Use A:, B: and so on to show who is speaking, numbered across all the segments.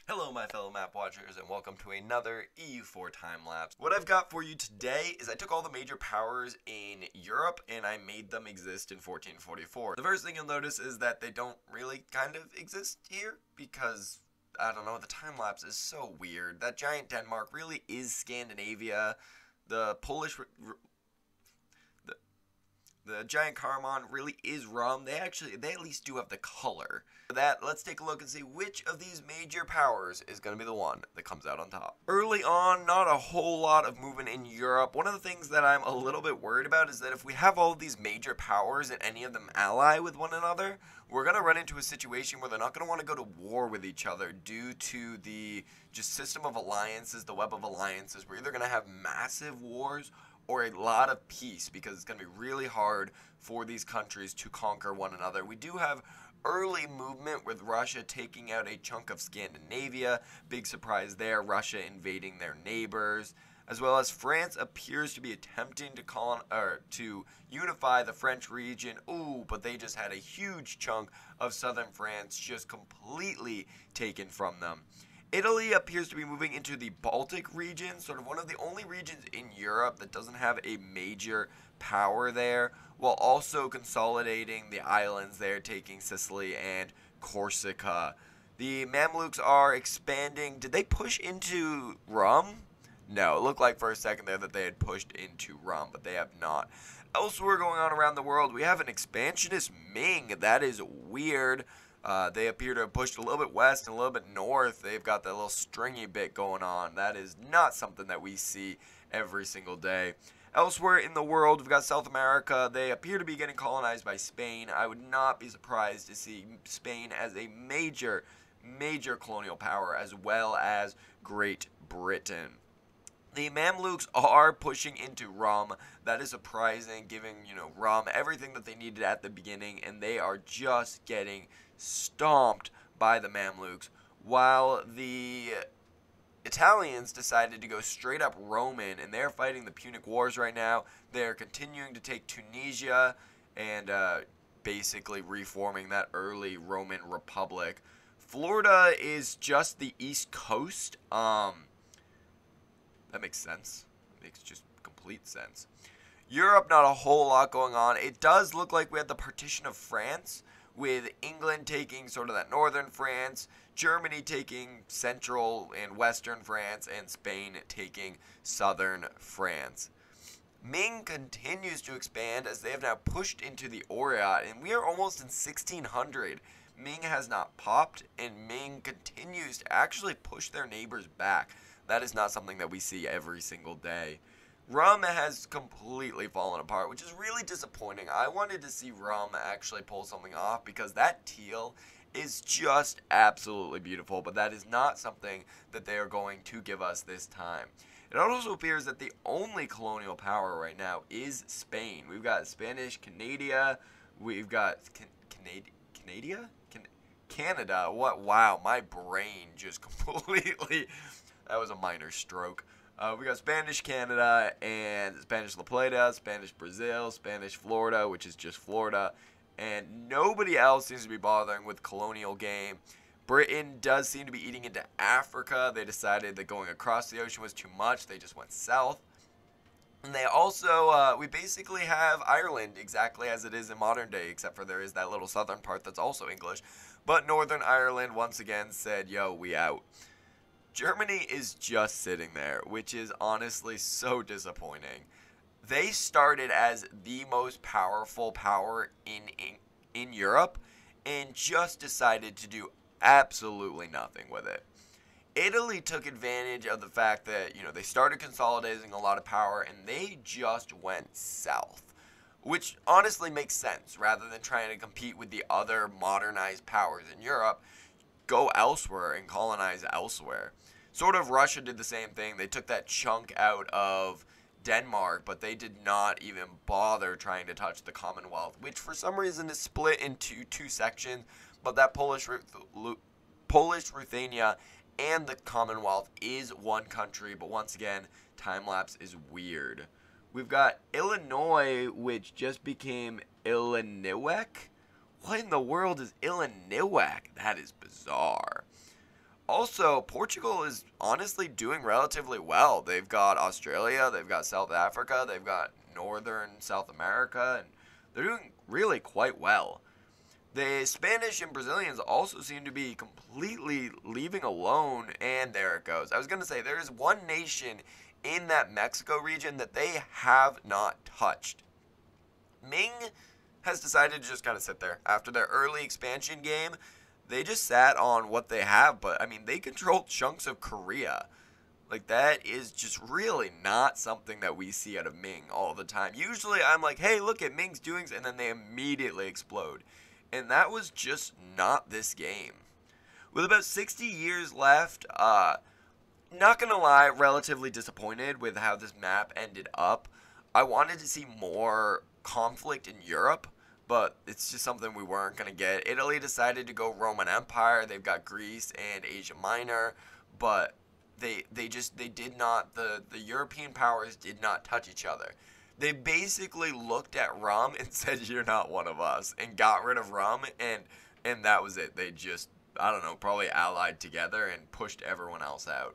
A: Hello my fellow map watchers and welcome to another EU4 time lapse. What I've got for you today is I took all the major powers in Europe and I made them exist in 1444. The first thing you'll notice is that they don't really kind of exist here because, I don't know, the time lapse is so weird. That giant Denmark really is Scandinavia. The Polish the giant Caramon really is rum. They at least do have the color. For that, let's take a look and see which of these major powers is going to be the one that comes out on top. Early on, not a whole lot of movement in Europe. One of the things that I'm a little bit worried about is that if we have all of these major powers and any of them ally with one another, we're going to run into a situation where they're not going to want to go to war with each other due to the just system of alliances, the web of alliances. We're either going to have massive wars or a lot of peace because it's going to be really hard for these countries to conquer one another. We do have early movement with Russia taking out a chunk of Scandinavia. Big surprise there, Russia invading their neighbors. As well as France appears to be attempting to unify the French region. Ooh, but they just had a huge chunk of southern France just completely taken from them. Italy appears to be moving into the Baltic region, sort of one of the only regions in Europe that doesn't have a major power there, while also consolidating the islands there, taking Sicily and Corsica. The Mamluks are expanding. Did they push into Rum? No, it looked like for a second there that they had pushed into Rum, but they have not. Elsewhere going on around the world, we have an expansionist Ming. That is weird. They appear to have pushed a little bit west and a little bit north. They've got that little stringy bit going on. That is not something that we see every single day. Elsewhere in the world, we've got South America. They appear to be getting colonized by Spain. I would not be surprised to see Spain as a major colonial power, as well as Great Britain. The Mamluks are pushing into Rum. That is surprising, giving, Rum everything that they needed at the beginning, and they are just getting stomped by the Mamluks, while the Italians decided to go straight up Roman, and they're fighting the Punic Wars right now. They're continuing to take Tunisia and basically reforming that early Roman Republic. Florida is just the east coast. That makes sense. It makes just complete sense. Europe, not a whole lot going on. It does look like we had the partition of France, with England taking sort of that northern France, Germany taking central and western France, and Spain taking southern France. Ming continues to expand as they have now pushed into the Orient, and we are almost in 1600. Ming has not popped, and Ming continues to actually push their neighbors back. That is not something that we see every single day. Rum has completely fallen apart, which is really disappointing. I wanted to see Rum actually pull something off because that teal is just absolutely beautiful, but that is not something that they are going to give us this time. It also appears that the only colonial power right now is Spain. We've got Spanish Canada, we've got Canada. What? Wow, my brain just completely. That was a minor stroke. We got Spanish Canada and Spanish La Plata, Spanish Brazil, Spanish Florida, which is just Florida, and nobody else seems to be bothering with colonial game. Britain does seem to be eating into Africa. They decided that going across the ocean was too much. They just went south. And they also, we basically have Ireland exactly as it is in modern day, except for there is that little southern part that's also English. But Northern Ireland once again said, yo, we out. Germany is just sitting there, which is honestly so disappointing. They started as the most powerful power in Europe and just decided to do absolutely nothing with it. Italy took advantage of the fact that, they started consolidating a lot of power and they just went south, which honestly makes sense. Rather than trying to compete with the other modernized powers in Europe, go elsewhere and colonize elsewhere. Sort of Russia did the same thing. They took that chunk out of Denmark, but they did not even bother trying to touch the Commonwealth, which for some reason is split into two sections, but that Polish Ruthenia and the Commonwealth is one country, but once again, time-lapse is weird. We've got Illinois, which just became Illinois. What in the world is Illinois? That is bizarre. Also, Portugal is honestly doing relatively well. They've got Australia, they've got South Africa, they've got Northern South America, and they're doing really quite well. The Spanish and Brazilians also seem to be completely leaving alone, and there it goes. I was going to say, there is one nation in that Mexico region that they have not touched. Ming has decided to just kind of sit there. After their early expansion game, they just sat on what they have, but I mean, they controlled chunks of Korea. Like, that is just really not something that we see out of Ming all the time. Usually I'm like, hey, look at Ming's doings, and then they immediately explode. And that was just not this game. With about 60 years left, not gonna lie, relatively disappointed with how this map ended up. I wanted to see more conflict in Europe, but it's just something we weren't going to get. Italy decided to go Roman Empire. They've got Greece and Asia Minor, but they did not, the European powers did not touch each other. They basically looked at Rum and said, you're not one of us, and got rid of Rum, and that was it. They just, I don't know, probably allied together and pushed everyone else out.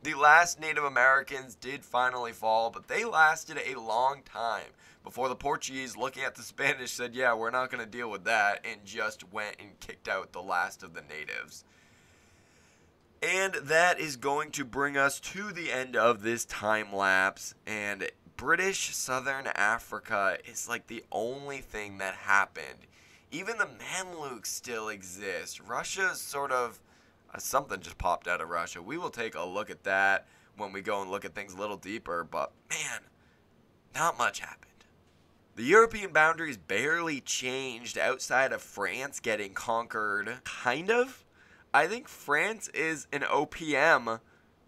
A: The last Native Americans did finally fall, but they lasted a long time before the Portuguese, looking at the Spanish, said, yeah, we're not going to deal with that, and just went and kicked out the last of the natives. And that is going to bring us to the end of this time lapse, and British Southern Africa is like the only thing that happened. Even the Mamluks still exist. Russia's sort of, something just popped out of Russia. We will take a look at that when we go and look at things a little deeper, but man, not much happened. The European boundaries barely changed outside of France getting conquered. Kind of. I think France is an OPM,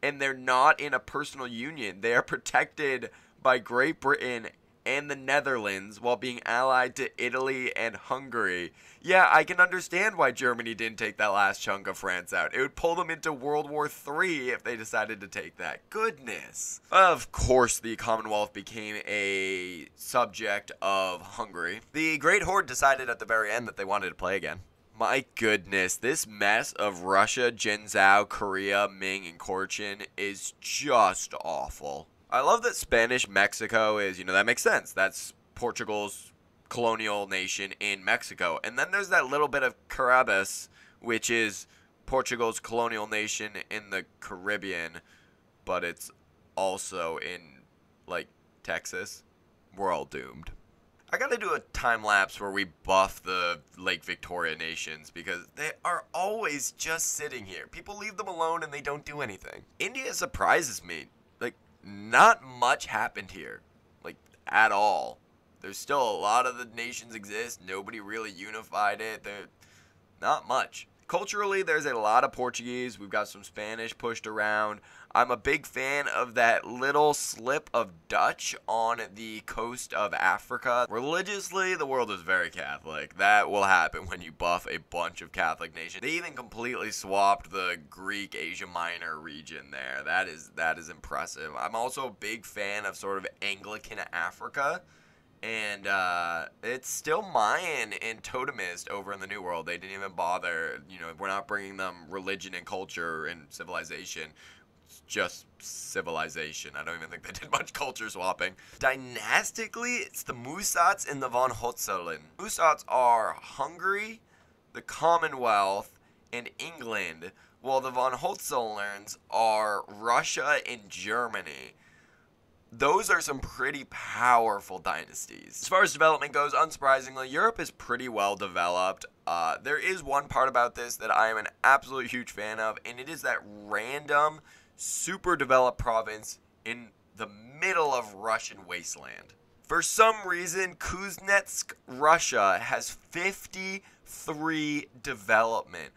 A: and they're not in a personal union. They are protected by Great Britain and the Netherlands while being allied to Italy and Hungary. Yeah, I can understand why Germany didn't take that last chunk of France out. It would pull them into World War III if they decided to take that. Goodness. Of course, the Commonwealth became a subject of Hungary. The Great Horde decided at the very end that they wanted to play again. My goodness, this mess of Russia, Jinzhou, Korea, Ming, and Cochin is just awful. I love that Spanish Mexico is, that makes sense. That's Portugal's colonial nation in Mexico. And then there's that little bit of Caribbean, which is Portugal's colonial nation in the Caribbean, but it's also in, Texas. We're all doomed. I gotta do a time lapse where we buff the Lake Victoria nations because they are always just sitting here. People leave them alone and they don't do anything. India surprises me. Not much happened here, at all. There's still a lot of the nations exist. Nobody really unified it. Not much. Culturally, there's a lot of Portuguese. We've got some Spanish pushed around. I'm a big fan of that little slip of Dutch on the coast of Africa. Religiously, the world is very Catholic. That will happen when you buff a bunch of Catholic nations. They even completely swapped the Greek Asia Minor region there. That is impressive. I'm also a big fan of sort of Anglican Africa. And it's still Mayan and Totemist over in the New World. They didn't even bother, we're not bringing them religion and culture and civilization. It's just civilization. I don't even think they did much culture swapping. Dynastically, it's the Musats and the von Hohenzollern. Musats are Hungary, the Commonwealth, and England, while the von Hohenzollerns are Russia and Germany. Those are some pretty powerful dynasties. As far as development goes, unsurprisingly, Europe is pretty well developed. There is one part about this that I am an absolute huge fan of, and it is that random, super developed province in the middle of Russian wasteland. For some reason, Kuznetsk, Russia has 53 development.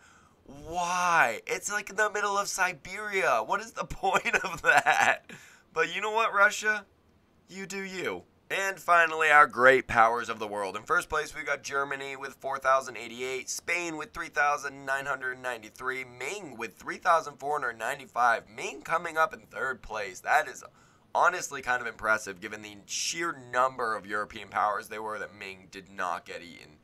A: Why? It's like in the middle of Siberia. What is the point of that? But you know what, Russia? You do you. And finally, our great powers of the world. In first place, we've got Germany with 4,088, Spain with 3,993, Ming with 3,495. Ming coming up in third place. That is honestly kind of impressive given the sheer number of European powers they were that Ming did not get eaten.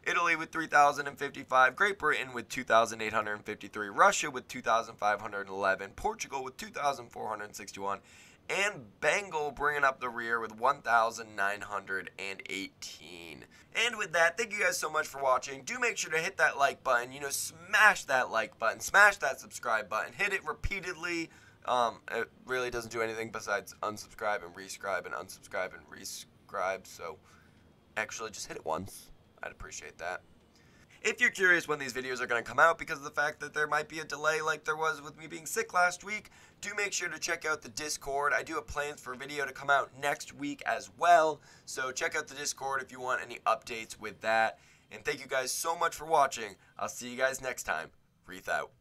A: Italy with 3,055, Great Britain with 2,853, Russia with 2,511, Portugal with 2,461, and Bengal bringing up the rear with 1,918. And with that, thank you guys so much for watching. Do make sure to hit that like button, smash that like button, smash that subscribe button, hit it repeatedly. It really doesn't do anything besides unsubscribe and rescribe and unsubscribe and rescribe, so actually just hit it once. I'd appreciate that. If you're curious when these videos are going to come out because of the fact that there might be a delay like there was with me being sick last week, do make sure to check out the Discord. I do have plans for a video to come out next week as well, so check out the Discord if you want any updates with that. And thank you guys so much for watching. I'll see you guys next time. Wreath out.